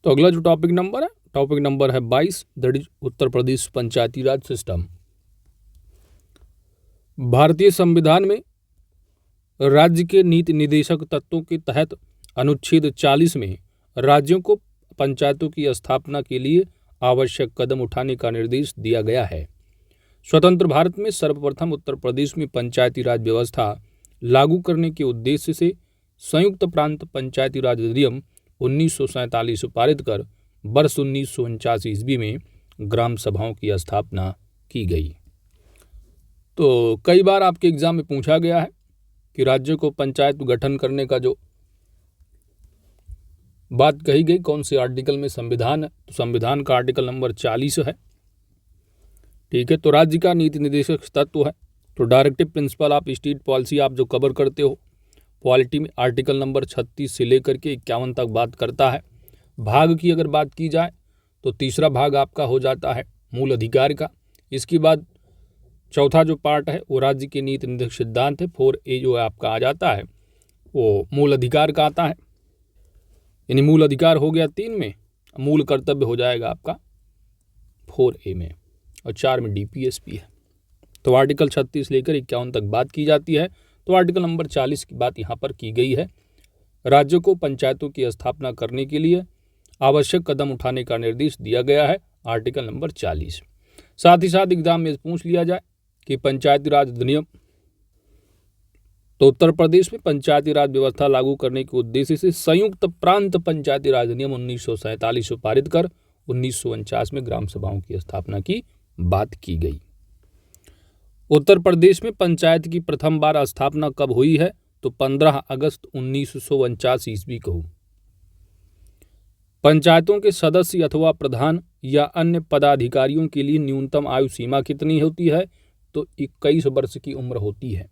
तो अगला जो टॉपिक नंबर है 22, that is Uttar Pradesh Panchayati Raj system. भारतीय संविधान में राज्य के नीति निदेशक तत्वों के तहत अनुच्छेद 40 में राज्यों को पंचायतों की स्थापना के लिए आवश्यक कदम उठाने का निर्देश दिया गया है। स्वतंत्र भारत में सर्वप्रथम उत्तर प्रदेश में पंचायती राज व्यवस्था लागू करने के उद्देश्य से संयुक्त प्रांत पंचायती राज अधिनियम 1947 पारित कर वर्ष 1949 ईस्वी में ग्राम सभाओं की स्थापना की गई। तो कई बार आपके एग्जाम में पूछा गया है कि राज्य को पंचायत गठन करने का जो बात कही गई कौन से आर्टिकल में संविधान है, तो संविधान का आर्टिकल नंबर 40 है। ठीक है, तो राज्य का नीति निर्देशक तत्व है, तो directive principle of state policy आप जो कवर करते हो पॉलिटी में आर्टिकल नंबर 36 से लेकर के 51 तक बात करता है। भाग की अगर बात की जाए तो तीसरा भाग आपका हो जाता है मूल अधिकार का। इसके बाद चौथा जो पार्ट है वो राज्य के नीति निर्देशक सिद्धांत है। 4A जो आपका आ जाता है वो मूल अधिकार का आता है, यानी मूल अधिकार हो गया 3 में, मूल कर्तव्य हो जाएगा आपका 4A में, और 4 में DPSP है। तो आर्टिकल 36 लेकर 51 तक बात की जाती है। तो आर्टिकल नंबर 40 की बात यहाँ पर की गई है। राज्यों को पंचायतों की स्थापना करने के लिए आवश्यक कदम उठाने का निर्देश दिया गया है, आर्टिकल नंबर 40। साथ ही साथ एग्जाम में पूछ लिया जाए कि पंचायती राज अधिनियम, तो उत्तर प्रदेश में पंचायती राज व्यवस्था लागू करने के उद्देश्य से संयुक्त प्रांत पंचायती राज अधिनियम 1947 पारित कर 1949 में ग्राम सभाओं की स्थापना की बात की गई। उत्तर प्रदेश में पंचायत की प्रथम बार स्थापना कब हुई है, तो 15 अगस्त 1949 ईस्वी को। पंचायतों के सदस्य अथवा प्रधान या अन्य पदाधिकारियों के लिए न्यूनतम आयु सीमा कितनी होती है, तो 21 वर्ष की उम्र होती है।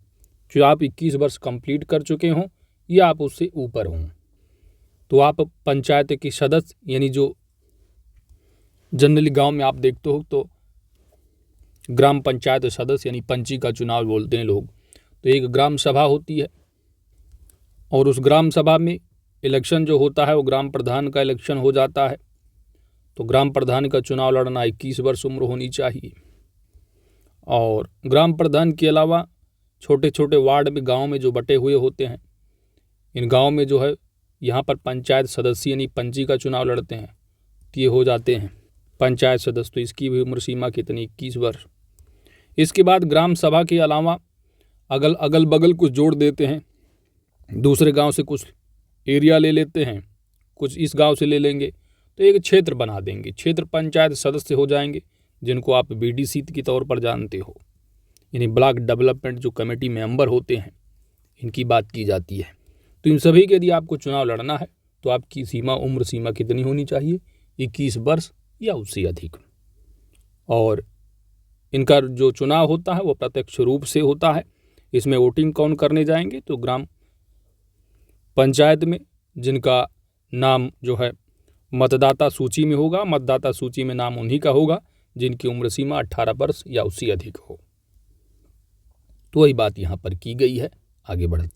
जो आप 21 वर्ष कंप्लीट कर चुके हों या आप उससे ऊपर हों तो आप पंचायत के सदस्य, यानी जो जनरली गांव में आप देखते हो तो ग्राम पंचायत सदस्य यानी पंची का चुनाव बोलते हैं लोग, तो एक ग्राम सभा होती है और उस ग्राम सभा में इलेक्शन जो होता है वो ग्राम प्रधान का इलेक्शन हो जाता है। तो ग्राम प्रधान का चुनाव लड़ना 21 वर्ष उम्र होनी चाहिए। और ग्राम प्रधान के अलावा छोटे छोटे वार्ड में गांव में जो बटे हुए होते हैं, इन गांव में जो है यहाँ पर पंचायत सदस्य यानी पंची का चुनाव लड़ते हैं, तो ये हो जाते हैं पंचायत सदस्य। तो इसकी भी उम्र सीमा कितनी, 21 वर्ष। इसके बाद ग्राम सभा के अलावा अगल बगल कुछ जोड़ देते हैं, दूसरे गांव से कुछ एरिया ले लेते हैं, कुछ इस गांव से ले लेंगे, तो एक क्षेत्र बना देंगे। क्षेत्र पंचायत सदस्य हो जाएंगे, जिनको आप BDC के तौर पर जानते हो, यानी ब्लॉक डेवलपमेंट जो कमेटी मेंबर होते हैं, इनकी बात की जाती है। तो इन सभी के यदि आपको चुनाव लड़ना है तो आपकी उम्र सीमा कितनी होनी चाहिए, 21 वर्ष या उससे अधिक। और इनका जो चुनाव होता है वो प्रत्यक्ष रूप से होता है। इसमें वोटिंग कौन करने जाएंगे, तो ग्राम पंचायत में जिनका नाम जो है मतदाता सूची में होगा, मतदाता सूची में नाम उन्हीं का होगा जिनकी उम्र सीमा 18 वर्ष या उससे अधिक हो। तो वही बात यहाँ पर की गई है। आगे बढ़े,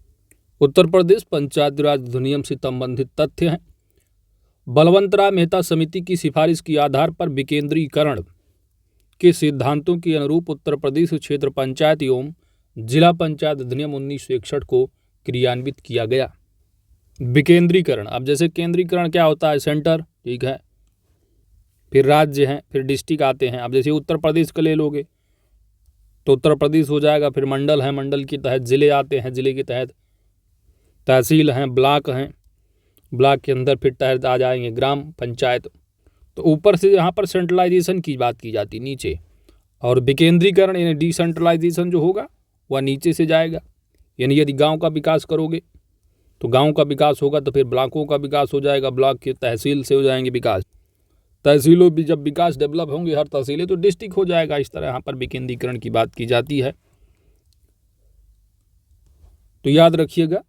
उत्तर प्रदेश पंचायती राज अधिनियम से संबंधित तथ्य हैं। बलवंतराय मेहता समिति की सिफारिश के आधार पर विकेंद्रीकरण के सिद्धांतों के अनुरूप उत्तर प्रदेश क्षेत्र पंचायत एवं जिला पंचायत अधिनियम 1961 को क्रियान्वित किया गया। विकेंद्रीकरण, अब जैसे केंद्रीकरण क्या होता है, सेंटर, ठीक है, फिर राज्य हैं, फिर डिस्ट्रिक्ट आते हैं। अब जैसे उत्तर प्रदेश का ले लोगे तो उत्तर प्रदेश हो जाएगा, फिर मंडल है, मंडल के तहत जिले आते हैं, जिले के तहत तहसील हैं, ब्लॉक हैं, ब्लॉक के अंदर फिर तहत आ जाएंगे ग्राम पंचायत। तो ऊपर से यहाँ पर सेंट्रलाइजेशन की बात की जाती नीचे, और विकेंद्रीकरण यानी डिसेंट्रलाइजेशन जो होगा वह नीचे से जाएगा। यानी यदि गांव का विकास करोगे तो गांव का विकास होगा, तो फिर ब्लॉकों का विकास हो जाएगा, ब्लॉक के तहसील से हो जाएंगे विकास, तहसीलों भी जब विकास डेवलप होंगे हर तहसीलें तो डिस्ट्रिक्ट हो जाएगा। इस तरह यहाँ पर विकेंद्रीकरण की बात की जाती है। तो याद रखिएगा,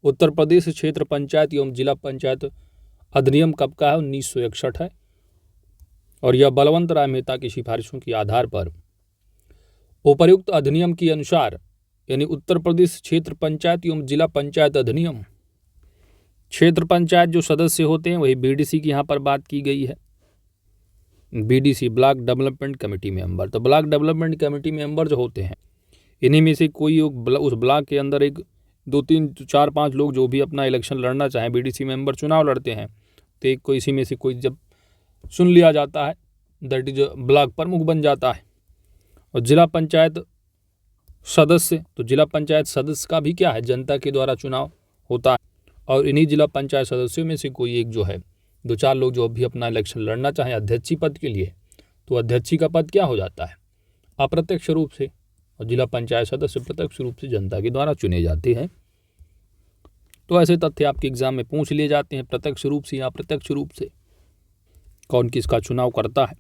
उत्तर प्रदेश क्षेत्र पंचायत एवं जिला पंचायत अधिनियम कब का है, 1961 है, और यह बलवंतराय मेहता की सिफारिशों के आधार पर उपर्युक्त अधिनियम के अनुसार, यानी उत्तर प्रदेश क्षेत्र पंचायत एवं जिला पंचायत अधिनियम क्षेत्र पंचायत जो सदस्य होते हैं वही बीडीसी की यहाँ पर बात की गई है, BDC block development committee member. तो ब्लॉक डेवलपमेंट कमेटी मेंबर जो होते हैं इन्हीं में से कोई उस ब्लॉक के अंदर एक 2-3-4-5 लोग जो भी अपना इलेक्शन लड़ना चाहें, बीडीसी मेंबर चुनाव लड़ते हैं, तो एक कोई इसी में से कोई जब चुन लिया जाता है दैट इज ब्लॉक प्रमुख बन जाता है। और जिला पंचायत सदस्य, तो जिला पंचायत सदस्य का भी क्या है, जनता के द्वारा चुनाव होता है। और इन्हीं जिला पंचायत सदस्यों में से कोई एक जो है 2-4 लोग जो भी अपना इलेक्शन लड़ना चाहें अध्यक्षी पद के लिए, तो अध्यक्षी का पद क्या हो जाता है, अप्रत्यक्ष रूप से। और जिला पंचायत सदस्य प्रत्यक्ष रूप से जनता के द्वारा चुने जाते हैं। तो ऐसे तथ्य आपके एग्जाम में पूछ लिए जाते हैं, प्रत्यक्ष रूप से या अप्रत्यक्ष रूप से कौन किसका चुनाव करता है।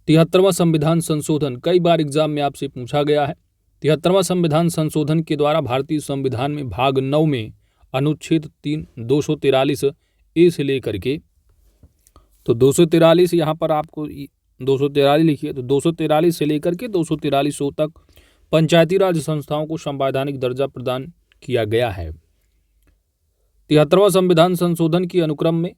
73वां संविधान संशोधन कई बार एग्जाम में आपसे पूछा गया है। 73वां संविधान संशोधन के द्वारा भारतीय संविधान में भाग 9 में अनुच्छेद 243 ए से लेकर के, तो 243 यहाँ पर आपको 243 लिखिए, तो 243 से लेकर के 243 तक पंचायती राज संस्थाओं को संवैधानिक दर्जा प्रदान किया गया है। 73वां संविधान संशोधन के अनुक्रम में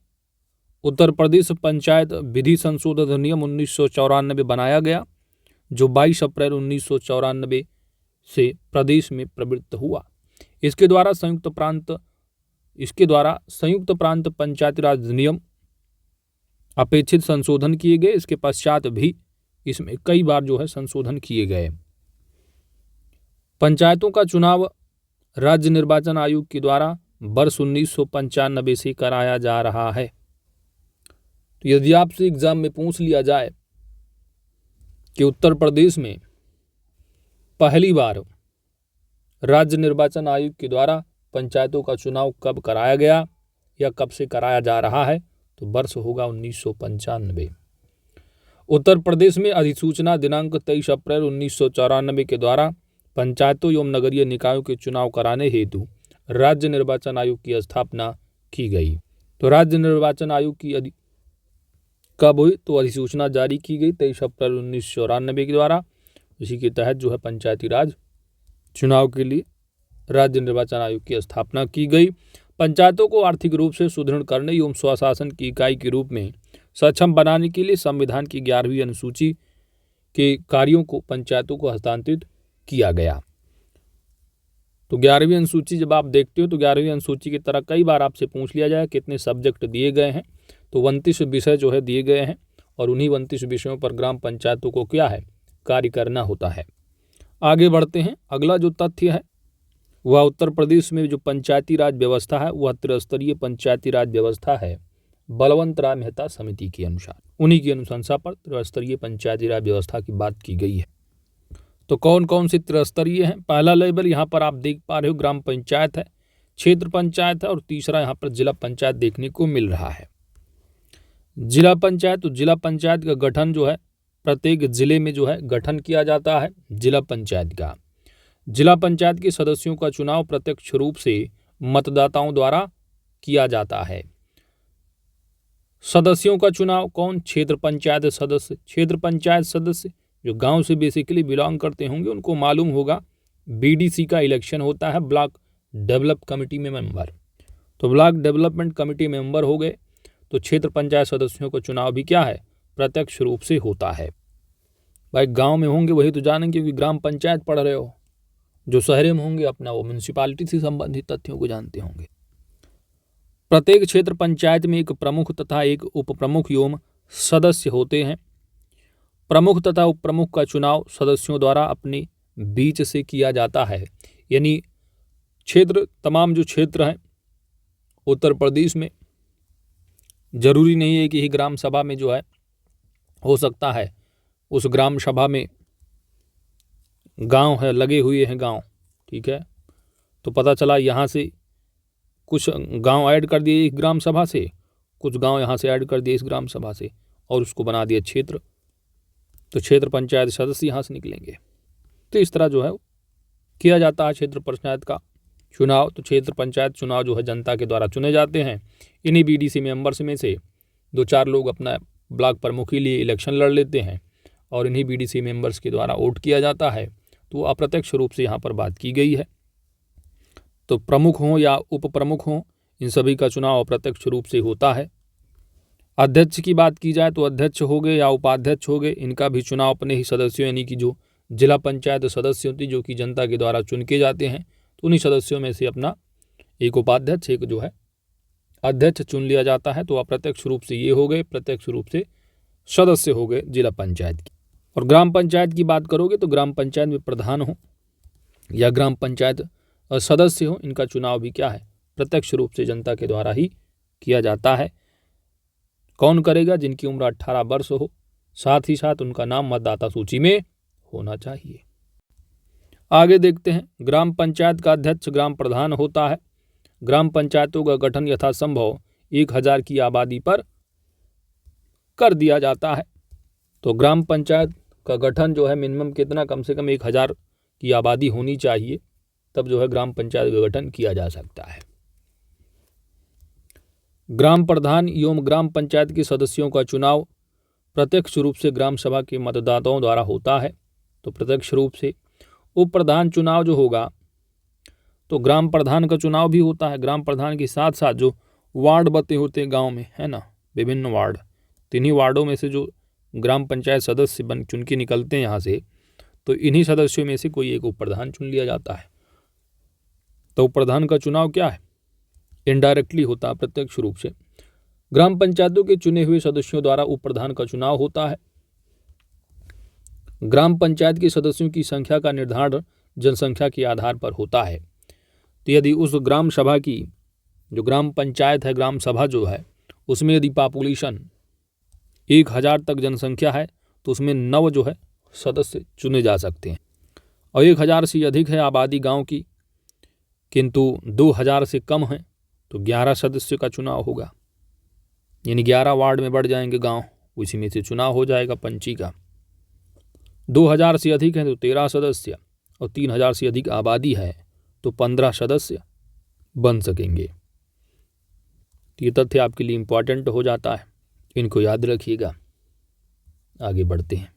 उत्तर प्रदेश पंचायत विधि संशोधन अधिनियम 1994 बनाया गया, जो 22 अप्रैल 1994 से प्रदेश में प्रवृत्त हुआ। इसके द्वारा संयुक्त प्रांत पंचायती राज अधिनियम अपेक्षित संशोधन किए गए। इसके पश्चात भी इसमें कई बार जो है संशोधन किए गए। पंचायतों का चुनाव राज्य निर्वाचन आयोग के द्वारा वर्ष 1995 से कराया जा रहा है। तो यदि आपसे एग्जाम में पूछ लिया जाए कि उत्तर प्रदेश में पहली बार राज्य निर्वाचन आयोग के द्वारा पंचायतों का चुनाव कब कराया गया या कब से कराया जा रहा है, तो वर्ष होगा 1995। उत्तर प्रदेश में अधिसूचना दिनांक 23 अप्रैल 1994 के द्वारा पंचायतों एवं नगरीय निकायों के चुनाव कराने हेतु राज्य निर्वाचन आयोग की स्थापना की गई। तो राज्य निर्वाचन आयोग की कब हुई, तो अधिसूचना जारी की गई 23 अप्रैल 1994 के द्वारा। इसी के तहत जो है पंचायती राज चुनाव के लिए राज्य निर्वाचन आयोग की स्थापना की गई। पंचायतों को आर्थिक रूप से सुदृढ़ करने एवं स्वशासन की इकाई के रूप में सक्षम बनाने के लिए संविधान की 11वीं अनुसूची के कार्यों को पंचायतों को हस्तांतरित किया गया। तो 11वीं अनुसूची जब आप देखते हो तो 11वीं अनुसूची की तरह कई बार आपसे पूछ लिया जाए कितने सब्जेक्ट दिए गए हैं, तो 29 विषय जो है दिए गए हैं और उन्हीं 29 विषयों पर ग्राम पंचायतों को क्या है, कार्य करना होता है। आगे बढ़ते हैं। अगला जो तथ्य है वह उत्तर प्रदेश में जो पंचायती राज व्यवस्था है वह त्रिस्तरीय पंचायती राज व्यवस्था है बलवंत राय मेहता समिति के अनुसार। उन्हीं की अनुशंसा पर त्रिस्तरीय पंचायती राज व्यवस्था की बात की गई है। तो कौन कौन सी त्रिस्तरीय हैं? पहला लेवल यहाँ पर आप देख पा रहे हो ग्राम पंचायत है, क्षेत्र पंचायत है और तीसरा यहाँ पर जिला पंचायत देखने को मिल रहा है। जिला पंचायत, तो जिला पंचायत का गठन जो है प्रत्येक जिले में जो है गठन किया जाता है जिला पंचायत का। जिला पंचायत के सदस्यों का चुनाव प्रत्यक्ष रूप से मतदाताओं द्वारा किया जाता है। सदस्यों का चुनाव कौन? क्षेत्र पंचायत सदस्य। क्षेत्र पंचायत सदस्य जो गांव से बेसिकली बिलोंग करते होंगे उनको मालूम होगा बीडीसी का इलेक्शन होता है ब्लॉक डेवलप कमेटी में मेंबर। तो ब्लॉक डेवलपमेंट कमेटी मेंबर हो गए। तो क्षेत्र पंचायत सदस्यों का चुनाव भी क्या है, प्रत्यक्ष रूप से होता है। भाई गांव में होंगे वही तो जानेंगे क्योंकि ग्राम पंचायत पढ़ रहे हो, जो शहर में होंगे अपना वो म्यूनिसिपालिटी से संबंधित तथ्यों को जानते होंगे। प्रत्येक क्षेत्र पंचायत में एक प्रमुख तथा एक उप प्रमुख एवं सदस्य होते हैं। प्रमुख तथा उप प्रमुख का चुनाव सदस्यों द्वारा अपने बीच से किया जाता है। यानी तमाम जो क्षेत्र हैं उत्तर प्रदेश में, जरूरी नहीं है कि ही ग्राम सभा में जो है हो सकता है उस ग्राम सभा में गांव है, लगे हुए हैं गांव, ठीक है, तो पता चला यहाँ से कुछ गांव ऐड कर दिए इस ग्राम सभा से, कुछ गांव यहाँ से ऐड कर दिए इस ग्राम सभा से और उसको बना दिया क्षेत्र, तो क्षेत्र पंचायत सदस्य यहाँ से निकलेंगे। तो इस तरह जो है किया जाता है क्षेत्र पंचायत का चुनाव। तो क्षेत्र पंचायत चुनाव जो है जनता के द्वारा चुने जाते हैं। इन्हीं बीडीसी मेंबर्स में से 2-4 लोग अपना ब्लॉक प्रमुख के लिए इलेक्शन लड़ लेते हैं और इन्हीं बीडीसी मेंबर्स के द्वारा वोट किया जाता है। तो अप्रत्यक्ष रूप से यहाँ पर बात की गई है। तो प्रमुख हों या उप प्रमुख हों इन सभी का चुनाव अप्रत्यक्ष रूप से होता है। अध्यक्ष की बात की जाए तो अध्यक्ष हो गए या उपाध्यक्ष हो गए, इनका भी चुनाव अपने ही सदस्यों यानी कि जो जिला पंचायत सदस्य होती जो कि जनता के द्वारा चुन के जाते हैं, तो उन्हीं सदस्यों में से अपना एक उपाध्यक्ष एक जो है अध्यक्ष चुन लिया जाता है। तो अप्रत्यक्ष रूप से ये हो गए, प्रत्यक्ष रूप से सदस्य हो गए जिला पंचायत की। और ग्राम पंचायत की बात करोगे तो ग्राम पंचायत में प्रधान हो या ग्राम पंचायत सदस्य हो, इनका चुनाव भी क्या है, प्रत्यक्ष रूप से जनता के द्वारा ही किया जाता है। कौन करेगा? जिनकी उम्र 18 वर्ष हो, साथ ही साथ उनका नाम मतदाता सूची में होना चाहिए। आगे देखते हैं, ग्राम पंचायत का अध्यक्ष ग्राम प्रधान होता है। ग्राम पंचायतों का गठन यथासंभव 1000 की आबादी पर कर दिया जाता है। तो ग्राम पंचायत का गठन जो है मिनिमम कितना, कम से कम 1000 की आबादी होनी चाहिए, तब जो है ग्राम पंचायत का गठन किया जा सकता है। ग्राम प्रधान एवं ग्राम पंचायत के सदस्यों का चुनाव प्रत्यक्ष रूप से ग्राम सभा के मतदाताओं द्वारा होता है। तो प्रत्यक्ष रूप से उप प्रधान चुनाव जो होगा तो ग्राम प्रधान का चुनाव भी होता है। ग्राम प्रधान के साथ साथ जो वार्ड बते होते हैं गांव में, है ना, विभिन्न वार्ड, तिन्हीं वार्डों में से जो ग्राम पंचायत सदस्य बन चुन के निकलते हैं यहाँ से, तो इन्हीं सदस्यों में से कोई एक उप प्रधान चुन लिया जाता है। तो उप प्रधान का चुनाव क्या है, इनडायरेक्टली होता है, प्रत्यक्ष रूप से। ग्राम पंचायतों के चुने हुए सदस्यों द्वारा उप प्रधान का चुनाव होता है। ग्राम पंचायत के सदस्यों की संख्या का निर्धारण जनसंख्या के आधार पर होता है। तो यदि उस ग्राम सभा की, जो ग्राम पंचायत है, ग्राम सभा जो है, उसमें यदि पॉपुलेशन 1000 तक जनसंख्या है तो उसमें 9 जो है सदस्य चुने जा सकते हैं। और 1000 से अधिक है आबादी गांव की, किंतु 2000 से कम है तो 11 सदस्य का चुनाव होगा, यानी 11 वार्ड में बढ़ जाएंगे गांव, उसी में से चुनाव हो जाएगा पंची का। 2000 से अधिक है तो 13 सदस्य, और 3000 से अधिक आबादी है तो 15 सदस्य बन सकेंगे। ये तथ्य आपके लिए इम्पॉर्टेंट हो जाता है, इनको याद रखिएगा। आगे बढ़ते हैं।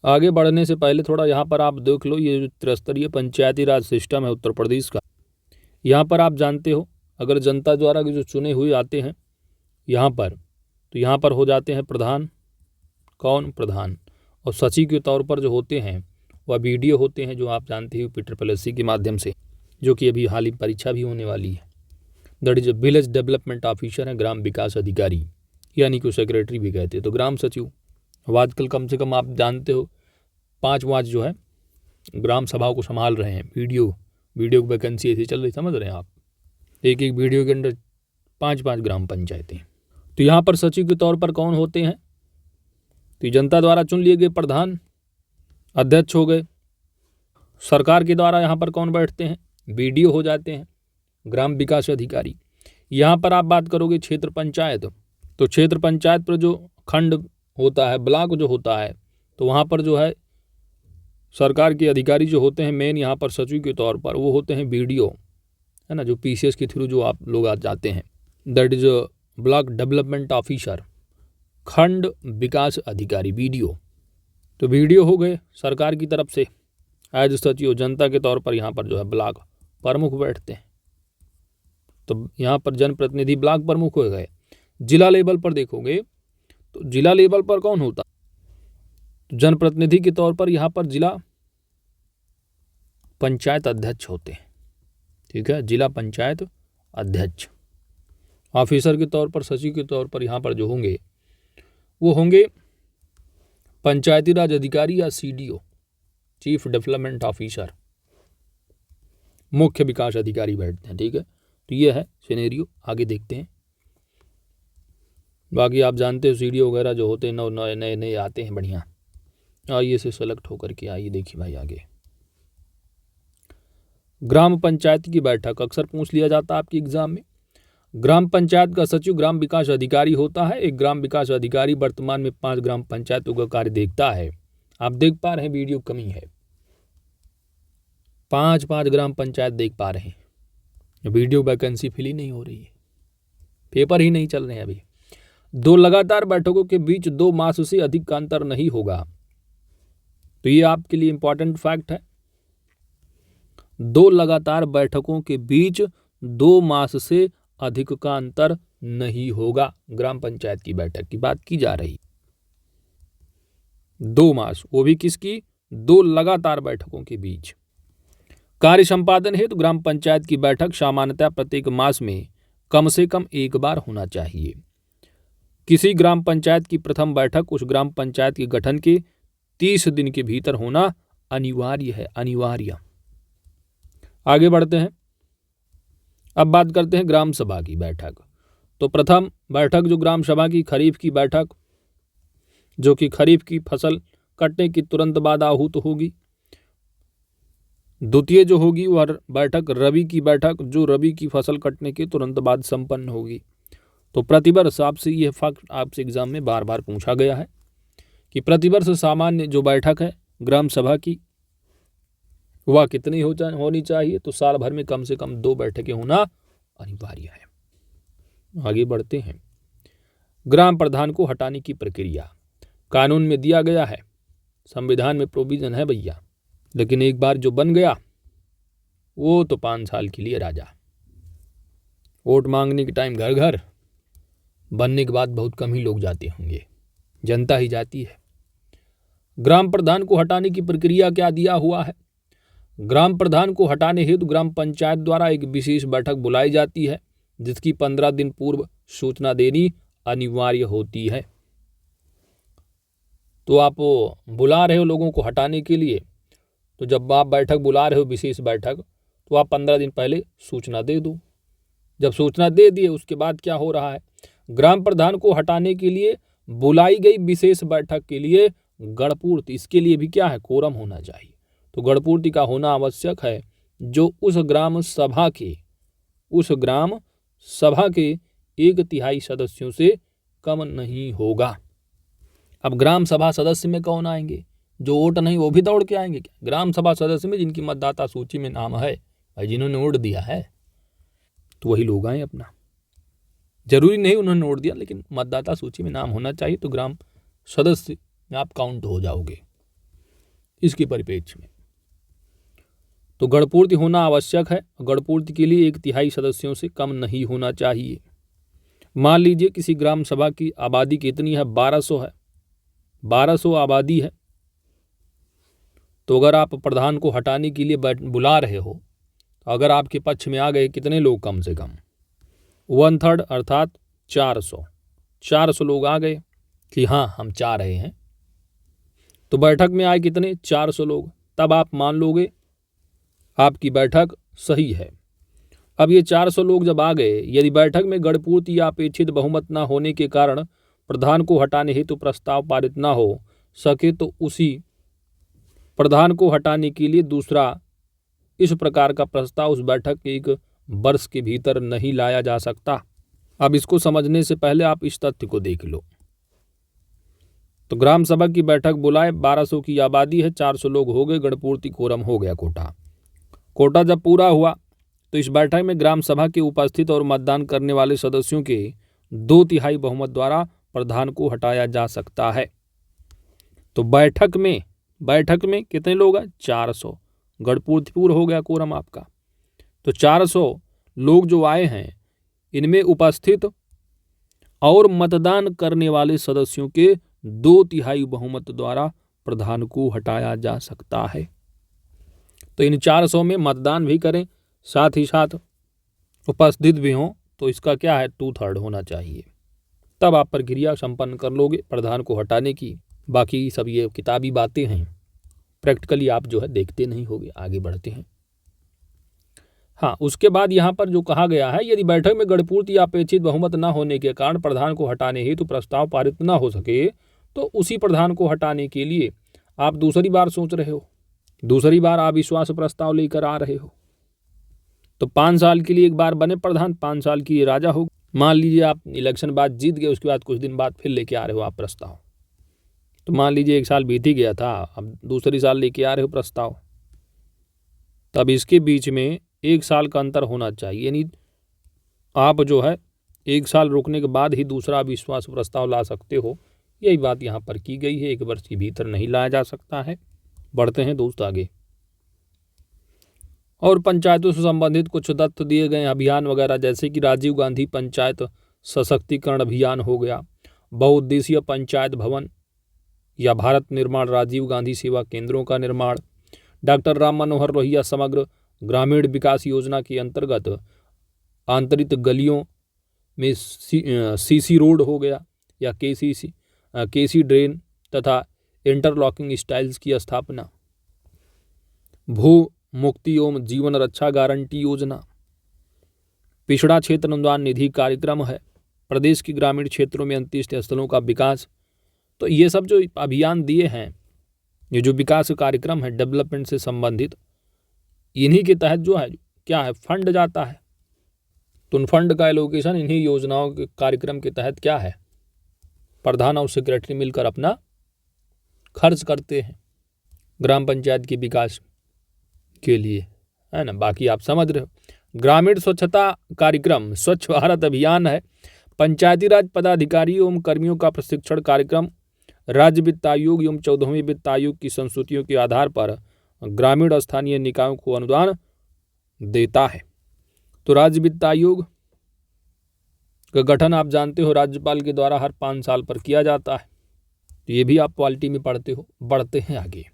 आगे बढ़ने से पहले थोड़ा यहाँ पर आप देख लो, ये जो त्रिस्तरीय पंचायती राज सिस्टम है उत्तर प्रदेश का, यहाँ पर आप जानते हो अगर जनता द्वारा जो चुने हुए आते हैं यहाँ पर, तो यहाँ पर हो जाते हैं प्रधान। कौन? प्रधान। और सचिव के तौर पर जो होते हैं वह बीडीओ होते हैं, जो आप जानते हो PSSSC के माध्यम से, जो कि अभी हाल ही परीक्षा भी होने वाली है। That is village development officer है, ग्राम विकास अधिकारी, यानी कि सेक्रेटरी भी कहते हैं। तो ग्राम सचिव, अब आजकल कम से कम आप जानते हो 5 जो है ग्राम सभाओं को संभाल रहे हैं। वीडियो की वैकेंसी ऐसी चल रही, समझ रहे हैं आप, एक वीडियो के अंदर 5 ग्राम पंचायतें। तो यहाँ पर सचिव के तौर पर कौन होते हैं, तो जनता द्वारा चुन लिए गए प्रधान अध्यक्ष हो गए। सरकार के द्वारा यहाँ पर कौन बैठते हैं, बीडीओ हो जाते हैं, ग्राम विकास अधिकारी। यहाँ पर आप बात करोगे क्षेत्र पंचायत, तो क्षेत्र पंचायत पर जो खंड होता है, ब्लॉक जो होता है, तो वहाँ पर जो है सरकार के अधिकारी जो होते हैं मेन यहाँ पर सचिव के तौर पर, वो होते हैं बीडीओ, है ना, जो PCS के थ्रू जो आप लोग आ जाते हैं, that is block development officer, खंड विकास अधिकारी, बीडीओ। तो बीडीओ हो गए सरकार की तरफ से एज सचिव। जनता के तौर पर यहाँ पर जो है ब्लॉक प्रमुख बैठते हैं, तो यहाँ पर जनप्रतिनिधि ब्लॉक प्रमुख हो गए। जिला लेवल पर देखोगे तो जिला लेवल पर कौन होता, तो जनप्रतिनिधि के तौर पर यहाँ पर जिला पंचायत अध्यक्ष होते हैं। ठीक है, जिला पंचायत अध्यक्ष। ऑफिसर के तौर पर, सचिव के तौर पर यहाँ पर जो होंगे वो होंगे पंचायती राज अधिकारी या CDO, चीफ डेवलपमेंट ऑफिसर, मुख्य विकास अधिकारी बैठते हैं। ठीक है, तो ये है सिनेरियो। आगे देखते हैं। बाकी आप जानते हो CDO वगैरह जो होते हैं नए आते हैं, बढ़िया। आइए से सेलेक्ट होकर के आइए, देखिए भाई आगे। ग्राम पंचायत की बैठक अक्सर पूछ लिया जाता है आपके एग्जाम में। ग्राम पंचायत का सचिव ग्राम विकास अधिकारी होता है। एक ग्राम विकास अधिकारी वर्तमान में 5 ग्राम पंचायतों का कार्य देखता है। आप देख पा रहे हैं वीडियो कमी है, 5 ग्राम पंचायत देख पा रहे हैं। वीडियो वैकेंसी फिल ही नहीं हो रही है, पेपर ही नहीं चल रहे हैं अभी। 2 लगातार बैठकों के बीच 2 मास से अधिक का अंतर नहीं होगा। तो ये आपके लिए इंपॉर्टेंट फैक्ट है। 2 लगातार बैठकों के बीच 2 मास से अधिक का अंतर नहीं होगा। ग्राम पंचायत की बैठक की बात की जा रही। 2 मास, वो भी किसकी? 2 लगातार बैठकों के बीच। कार्य संपादन हेतु ग्राम पंचायत की बैठक सामान्यतः प्रत्येक मास में कम से कम एक बार होना चाहिए। किसी ग्राम पंचायत की प्रथम बैठक उस ग्राम पंचायत के गठन के 30 दिन के भीतर होना अनिवार्य है, अनिवार्य। आगे बढ़ते हैं। अब बात करते हैं ग्राम सभा की बैठक। तो प्रथम बैठक जो ग्राम सभा की खरीफ की बैठक, जो कि खरीफ की फसल कटने की तुरंत बाद आहूत होगी। द्वितीय जो होगी वह बैठक रबी की बैठक, जो रबी की फसल कटने के तुरंत बाद संपन्न होगी। तो प्रतिवर्ष आपसे यह फैक्ट आपसे एग्जाम में बार बार पूछा गया है कि प्रतिवर्ष सामान्य जो बैठक है ग्राम सभा की वह कितनी होनी चाहिए? तो साल भर में कम से कम 2 बैठकें होना अनिवार्य है। आगे बढ़ते हैं। ग्राम प्रधान को हटाने की प्रक्रिया कानून में दिया गया है, संविधान में प्रोविजन है भैया, लेकिन एक बार जो बन गया वो तो 5 साल के लिए राजा। वोट मांगने के टाइम घर घर, बनने के बाद बहुत कम ही लोग जाते होंगे, जनता ही जाती है। ग्राम प्रधान को हटाने की प्रक्रिया क्या दिया हुआ है? ग्राम प्रधान को हटाने हेतु ग्राम पंचायत द्वारा एक विशेष बैठक बुलाई जाती है, जिसकी 15 दिन पूर्व सूचना देनी अनिवार्य होती है। तो आप बुला रहे हो लोगों को हटाने के लिए, तो जब आप बैठक बुला रहे हो विशेष बैठक, तो आप 15 दिन पहले सूचना दे दो। जब सूचना दे दिए उसके बाद क्या हो रहा है? ग्राम प्रधान को हटाने के लिए बुलाई गई विशेष बैठक के लिए गणपूर्ति, इसके लिए भी क्या है? कोरम होना चाहिए। तो गणपूर्ति का होना आवश्यक है, जो उस ग्राम सभा के 1/3 सदस्यों से कम नहीं होगा। अब ग्राम सभा सदस्य में कौन आएंगे? जो वोट नहीं वो भी दौड़ के आएंगे क्या? ग्राम सभा सदस्य में जिनकी मतदाता सूची में नाम है, भाई जिन्होंने वोट दिया है तो वही लोग आए अपना। जरूरी नहीं उन्होंने वोट दिया, लेकिन मतदाता सूची में नाम होना चाहिए, तो ग्राम सदस्य में आप काउंट हो जाओगे इसके परिप्रेक्ष्य में। तो गणपूर्ति होना आवश्यक है। गणपूर्ति के लिए 1/3 सदस्यों से कम नहीं होना चाहिए। मान लीजिए किसी ग्राम सभा की आबादी कितनी है? 1200 है, 1200 आबादी है। तो अगर आप प्रधान को हटाने के लिए बुला रहे हो, तो अगर आपके पक्ष में आ गए कितने लोग? कम से कम 1/3 अर्थात 400 लोग आ गए कि हाँ हम चाह रहे हैं, तो बैठक में आए कितने? 400 लोग। तब आप मान लोगे आपकी बैठक सही है। अब ये 400 लोग जब आ गए, यदि बैठक में गणपूर्ति या अपेक्षित बहुमत न होने के कारण प्रधान को हटाने हेतु प्रस्ताव पारित न हो सके, तो उसी प्रधान को हटाने के लिए दूसरा इस प्रकार का प्रस्ताव उस बैठक के 1 वर्ष के भीतर नहीं लाया जा सकता। अब इसको समझने से पहले आप इस तथ्य को देख लो। तो ग्राम सभा की बैठक बुलाए, 1200 की आबादी है, 400 लोग हो गए, गणपूर्ति कोरम हो गया, कोटा जब पूरा हुआ तो इस बैठक में ग्राम सभा के उपस्थित और मतदान करने वाले सदस्यों के 2/3 बहुमत द्वारा प्रधान को हटाया जा सकता है। तो बैठक में कितने लोग हैं? 400। गणपूर्ति पूर्ण हो गया कोरम आपका। तो 400 लोग जो आए हैं, इनमें उपस्थित और मतदान करने वाले सदस्यों के 2/3 बहुमत द्वारा प्रधान को हटाया जा सकता है। तो इन 400 में मतदान भी करें, साथ ही साथ उपस्थित भी हों, तो इसका क्या है? 2/3 होना चाहिए। तब आप प्रक्रिया संपन्न कर लोगे प्रधान को हटाने की। बाकी सब ये किताबी बातें हैं, प्रैक्टिकली आप जो है देखते नहीं होगे। आगे बढ़ते हैं। हाँ, उसके बाद यहाँ पर जो कहा गया है, यदि बैठक में गणपूर्ति या अपेक्षित बहुमत न होने के कारण प्रधान को हटाने हेतु प्रस्ताव पारित न हो सके, तो उसी प्रधान को हटाने के लिए आप दूसरी बार सोच रहे हो, दूसरी बार अविश्वास प्रस्ताव लेकर आ रहे हो। तो 5 साल के लिए एक बार बने प्रधान, 5 साल की ये राजा हो। मान लीजिए आप इलेक्शन बाद जीत गए, उसके बाद कुछ दिन बाद फिर लेके आ रहे हो आप प्रस्ताव। तो मान लीजिए 1 साल बीत ही गया था, अब दूसरी साल लेके आ रहे हो प्रस्ताव। तब इसके बीच में 1 साल का अंतर होना चाहिए, यानी आप जो है 1 साल रुकने के बाद ही दूसरा अविश्वास प्रस्ताव ला सकते हो। यही बात यहाँ पर की गई है, 1 वर्ष के भीतर नहीं लाया जा सकता है। बढ़ते हैं दोस्त आगे। और पंचायतों से संबंधित कुछ तथ्य दिए गए अभियान वगैरह, जैसे कि राजीव गांधी पंचायत सशक्तिकरण अभियान हो गया, बहुउद्देशीय पंचायत भवन या भारत निर्माण राजीव गांधी सेवा केंद्रों का निर्माण, डॉक्टर राम मनोहर लोहिया समग्र ग्रामीण विकास योजना के अंतर्गत आंतरिक गलियों में सीसी रोड हो गया या केसी ड्रेन तथा इंटरलॉकिंग स्टाइल्स की स्थापना, भू मुक्ति एवं जीवन रक्षा गारंटी योजना, पिछड़ा क्षेत्र अनुदान निधि कार्यक्रम है, प्रदेश के ग्रामीण क्षेत्रों में अंत्येष्टि स्थलों का विकास। तो ये सब जो अभियान दिए हैं, ये जो विकास कार्यक्रम है डेवलपमेंट से संबंधित, इन्हीं के तहत जो है क्या है फंड जाता है। तो उन फंड का एलोकेशन इन्हीं योजनाओं के कार्यक्रम के तहत क्या है प्रधान और सेक्रेटरी मिलकर अपना खर्च करते हैं ग्राम पंचायत के विकास के लिए, है ना। बाकी आप समझ रहे हो। ग्रामीण स्वच्छता कार्यक्रम स्वच्छ भारत अभियान है, पंचायती राज पदाधिकारी एवं कर्मियों का प्रशिक्षण कार्यक्रम, राज्य वित्त आयोग एवं 14वें वित्त आयोग की संस्तुतियों के आधार पर ग्रामीण और स्थानीय निकायों को अनुदान देता है। तो राज्य वित्त आयोग का गठन आप जानते हो राज्यपाल के द्वारा हर 5 साल पर किया जाता है। तो ये भी आप पॉलिटी में पढ़ते हो। बढ़ते हैं आगे।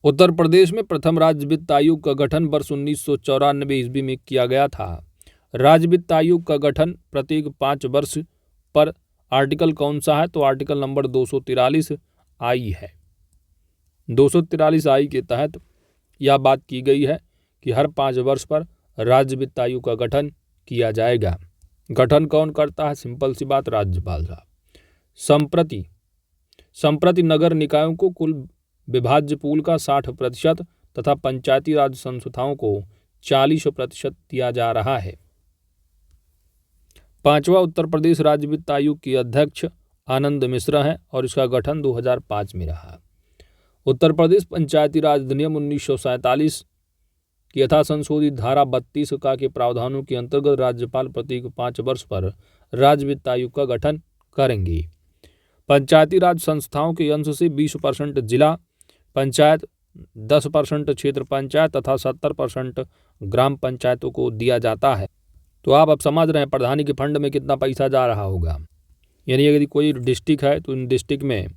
उत्तर प्रदेश में प्रथम राज्य वित्त आयोग का गठन वर्ष 1994 ईस्वी में किया गया था। राज्य वित्त आयोग का गठन प्रत्येक 5 वर्ष पर आर्टिकल कौन सा है? तो आर्टिकल नंबर 243 आई है। 243 आई के तहत यह बात की गई है कि हर 5 वर्ष पर राज्य वित्त आयोग का गठन किया जाएगा। गठन कौन करता है? सिंपल सी बात, राज्यपाल साहब। संप्रति नगर निकायों को कुल विभाज्य पूल का 60% तथा पंचायती राज संस्थाओं को 40% दिया जा रहा है। 5वां उत्तर प्रदेश राज्य वित्त आयोग के अध्यक्ष आनंद मिश्रा हैं और इसका गठन 2005 में रहा। उत्तर प्रदेश पंचायती राज अधिनियम 1947 की यथा संशोधित धारा 32 का के प्रावधानों के अंतर्गत राज्यपाल प्रत्येक 5 वर्ष पर राज्य वित्त आयोग का गठन करेंगे। पंचायती राज संस्थाओं के अंश से 20% जिला पंचायत, 10% क्षेत्र पंचायत तथा 70% ग्राम पंचायतों को दिया जाता है। तो आप अब समझ रहे हैं प्रधानी के फंड में कितना पैसा जा रहा होगा। यानी यदि कोई डिस्ट्रिक्ट है तो इन डिस्ट्रिक्ट में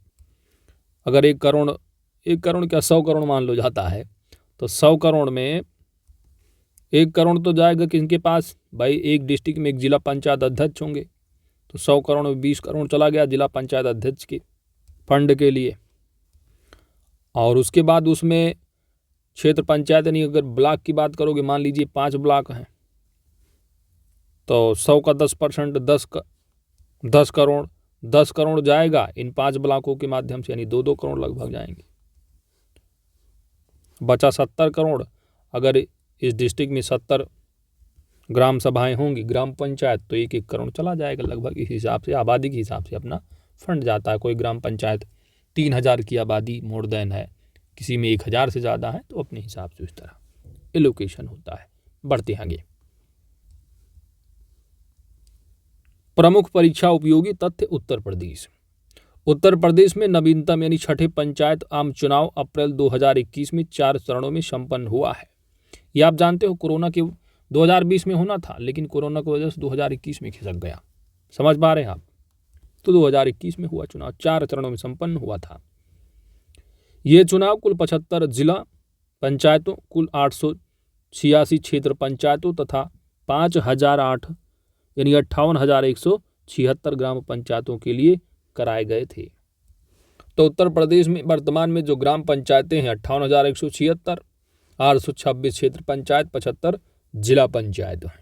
अगर 1 करोड़ क्या 100 करोड़ मान लो जाता है, तो 100 करोड़ में 1 करोड़ तो जाएगा किसके पास भाई? एक डिस्ट्रिक्ट में एक जिला पंचायत अध्यक्ष होंगे, तो 100 करोड़ में 20 करोड़ चला गया जिला पंचायत अध्यक्ष के फंड के लिए। और उसके बाद उसमें क्षेत्र पंचायत यानी अगर ब्लॉक की बात करोगे, मान लीजिए 5 ब्लॉक हैं, तो 100 का 10% 10 करोड़ जाएगा इन 5 ब्लॉकों के माध्यम से, यानी 2-2 करोड़ लगभग जाएंगे। बचा 70 करोड़। अगर इस डिस्ट्रिक्ट में 70 ग्राम सभाएं होंगी, ग्राम पंचायत, तो 1-1 करोड़ चला जाएगा लगभग। इस हिसाब से आबादी के हिसाब से अपना फंड जाता है। कोई ग्राम पंचायत 3000 की आबादी मोर देन है, किसी में 1000 से ज़्यादा है, तो अपने हिसाब से इस तरह एलोकेशन होता है। बढ़ते हैं आगे। प्रमुख परीक्षा उपयोगी तथ्य उत्तर प्रदेश। उत्तर प्रदेश में नवीनतम यानी 6ठे पंचायत आम चुनाव अप्रैल 2021 में 4 चरणों में संपन्न हुआ है। ये आप जानते हो कोरोना के 2020 में होना था, लेकिन कोरोना की वजह से 2021 में खिसक गया। समझ पा रहे हैं आप? तो 2021 में हुआ चुनाव, 4 चरणों में संपन्न हुआ था। ये चुनाव कुल 75 जिला पंचायतों, कुल 886 क्षेत्र पंचायतों तथा 5008 यानी 58,176 ग्राम पंचायतों के लिए कराए गए थे। तो उत्तर प्रदेश में वर्तमान में जो ग्राम पंचायतें हैं 58,176, 826 क्षेत्र पंचायत, 75 जिला पंचायत हैं।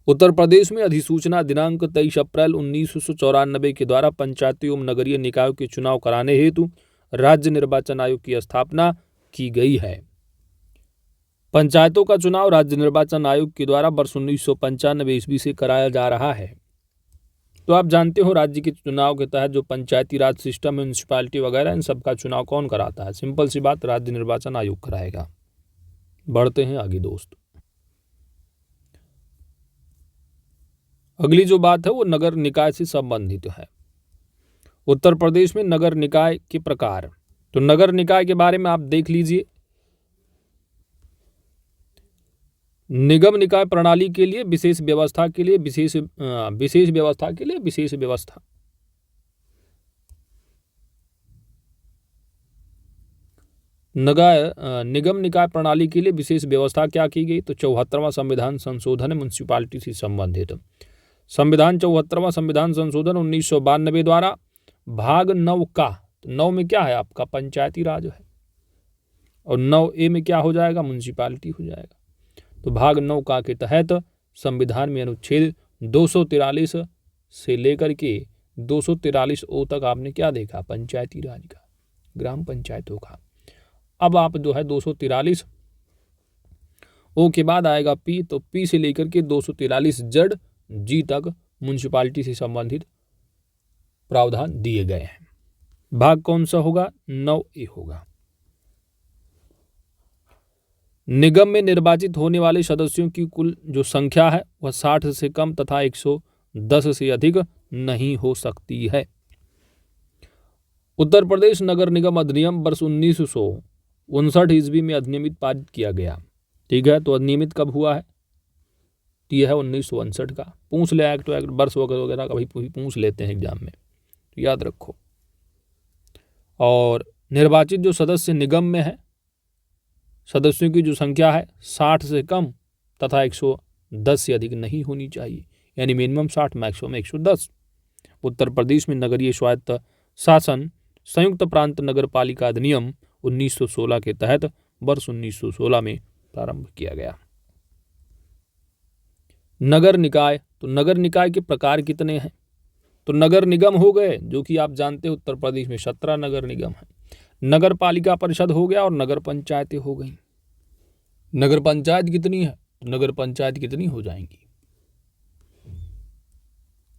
उत्तर प्रदेश में अधिसूचना दिनांक 23 अप्रैल 1994 के द्वारा पंचायती एवं नगरीय निकायों के चुनाव कराने हेतु राज्य निर्वाचन आयोग की स्थापना की गई है। पंचायतों का चुनाव राज्य निर्वाचन आयोग के द्वारा वर्ष 1995 ईस्वी से कराया जा रहा है। तो आप जानते हो राज्य के चुनाव के तहत जो पंचायती राज सिस्टम, म्यूनिसिपैलिटी वगैरह, इन सब का चुनाव कौन कराता है? सिंपल सी बात, राज्य निर्वाचन आयोग कराएगा। बढ़ते हैं आगे दोस्त। अगली जो बात है वो नगर निकाय से संबंधित है। उत्तर प्रदेश में नगर निकाय के प्रकार। तो नगर निकाय के बारे में आप देख लीजिए। निगम निकाय प्रणाली के लिए विशेष व्यवस्था के लिए विशेष व्यवस्था के लिए विशेष व्यवस्था। निगम निकाय प्रणाली के लिए विशेष व्यवस्था क्या की गई? तो 74वां संविधान संशोधन म्युनिसिपैलिटी से संबंधित। संविधान 74वां संविधान संशोधन 1992 द्वारा भाग 9 का, तो 9 में क्या है आपका? पंचायती राज है, और 9A में क्या हो जाएगा? म्युनिसिपैलिटी हो जाएगा। तो भाग 9 का के तहत संविधान में अनुच्छेद 243 से लेकर के 243O तक आपने क्या देखा? पंचायती राज का, ग्राम पंचायतों का। अब आप जो है 243O के बाद आएगा P, तो P से लेकर के 243G तक म्युनिसिपैलिटी से संबंधित प्रावधान दिए गए हैं। भाग कौन सा होगा? 9A होगा। निगम में निर्वाचित होने वाले सदस्यों की कुल जो संख्या है वह 60 से कम तथा 110 से अधिक नहीं हो सकती है। उत्तर प्रदेश नगर निगम अधिनियम वर्ष 1959 ईस्वी में अधिनियमित पारित किया गया। ठीक है, तो अधिनियमित कब हुआ है? यह है 1959 का। पूछ ले एक्ट वर्ष वगैरह कभी पूछ लेते हैं एग्जाम में, तो याद रखो। और निर्वाचित जो सदस्य निगम में है, सदस्यों की जो संख्या है 60 से कम तथा 110 से अधिक नहीं होनी चाहिए, यानी मिनिमम 60 मैक्सिमम 110। उत्तर प्रदेश में नगरीय स्वायत्त शासन संयुक्त प्रांत नगर पालिका अधिनियम 1916 के तहत वर्ष 1916 में प्रारंभ किया गया। नगर निकाय, तो नगर निकाय के प्रकार कितने हैं? तो नगर निगम हो गए, जो कि आप जानते हैं उत्तर प्रदेश में 17 नगर निगम है। नगर पालिका परिषद हो गया और नगर पंचायतें हो गई। नगर पंचायत कितनी है? तो नगर पंचायत कितनी हो जाएंगी?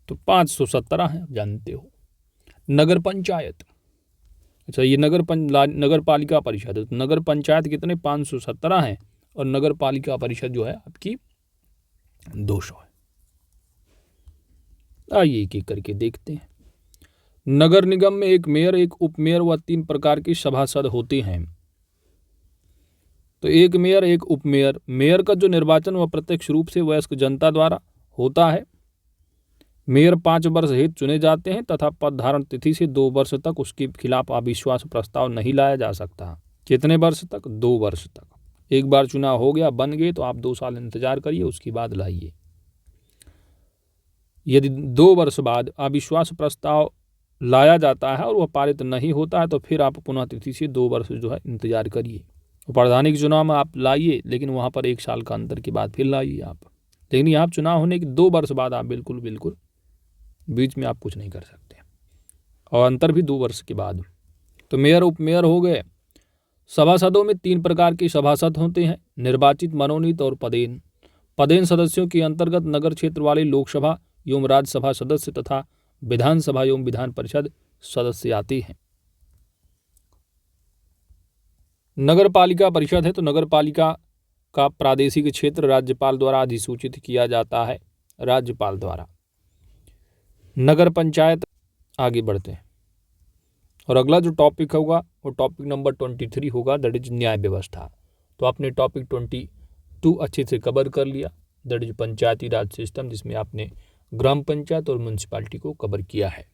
तो 517 है, आप जानते हो नगर पंचायत। अच्छा, ये नगर पालिका परिषद है, तो नगर पंचायत कितने? 517 है, और नगर पालिका परिषद जो है आपकी 200 है। आइए एक एक करके देखते हैं। नगर निगम में एक मेयर, एक उपमेयर व 3 प्रकार के सभासद होते हैं। तो एक मेयर, एक उपमेयर। मेयर का जो निर्वाचन वह प्रत्यक्ष रूप से वयस्क जनता द्वारा होता है। मेयर 5 वर्ष हेतु चुने जाते हैं तथा पद धारण तिथि से 2 वर्ष तक उसके खिलाफ अविश्वास प्रस्ताव नहीं लाया जा सकता। कितने वर्ष तक? 2 वर्ष तक। एक बार चुनाव हो गया, बन गए, तो आप 2 साल इंतजार करिए, उसके बाद लाइए। यदि 2 वर्ष बाद अविश्वास प्रस्ताव लाया जाता है और वह पारित नहीं होता है, तो फिर आप पुनः तिथि से 2 वर्ष जो है इंतजार करिए। प्रधानिक चुनाव में आप लाइए, लेकिन वहाँ पर 1 साल का अंतर के बाद फिर लाइए आप। लेकिन यहाँ चुनाव होने के 2 वर्ष बाद आप बिल्कुल बीच में आप कुछ नहीं कर सकते, और अंतर भी 2 वर्ष के बाद। तो मेयर, उपमेयर हो गए। सभासदों में 3 प्रकार के सभासद होते हैं: निर्वाचित, मनोनीत और पदेन। पदेन सदस्यों के अंतर्गत नगर क्षेत्र वाले लोकसभा एवं राज्यसभा सदस्य तथा विधानसभा एवं विधान परिषद सदस्य आते हैं। नगर पालिका परिषद है, तो नगर पालिका का प्रादेशिक क्षेत्र राज्यपाल द्वारा अधिसूचित किया जाता है, राज्यपाल द्वारा। नगर पंचायत, आगे बढ़ते हैं, और अगला जो टॉपिक होगा वो टॉपिक नंबर 23 होगा, दैट इज न्याय व्यवस्था। तो आपने टॉपिक 22 अच्छे से कवर कर लिया, that is Panchayati Raj system, जिसमें आपने ग्राम पंचायत और म्युनिसिपैलिटी को कवर किया है।